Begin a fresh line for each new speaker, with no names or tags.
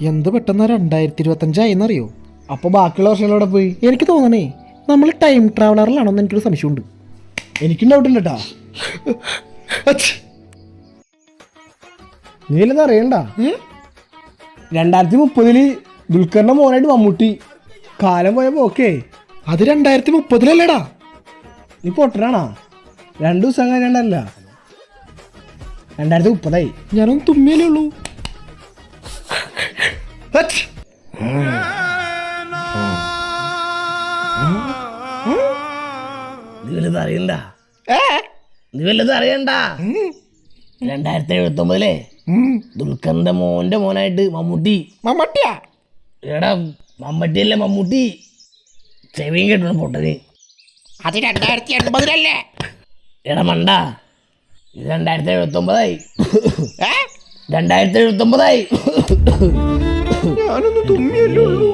എന്ത് പെട്ടെന്ന് 2025 എന്നറിയോ?
അപ്പോൾ ബാക്കിയുള്ള വർഷങ്ങളോടെ പോയി?
എനിക്ക് തോന്നണേ നമ്മൾ ടൈം ട്രാവലറിലാണോന്ന് എനിക്കൊരു സംശയമുണ്ട്.
എനിക്കും ഡൗട്ടുണ്ട് കേട്ടാ. നീ വല്ലതും അറിയണ്ട. 2030 ദുൽഖറിന്റെ മോനായിട്ട് മമ്മൂട്ടി. കാലം പോയപ്പോ ഓക്കെ.
അത് 2030
നീ പൊട്ടനാണാ? 2 ദിവസം കഴിഞ്ഞല്ല 2030.
ഞാനൊന്നും തുമ്മിയല്ലേ ഉള്ളൂ.
നീ വല്ലതും അറിയണ്ട. 2079 ദുൽഖറിന്റെ മോന്റെ മോനായിട്ട് മമ്മൂട്ടി.
മമ്മട്ടിയാ?
എടാ മമ്മട്ടിയല്ലേ മമ്മൂട്ടി. ചെവിയും കേട്ടോ പൊട്ടന്.
അത് 2080
എടാ മണ്ട, ഇത് 2079. 2079.
ഞാനൊന്നും തുമ്മിയല്ലേ ഉള്ളൂ.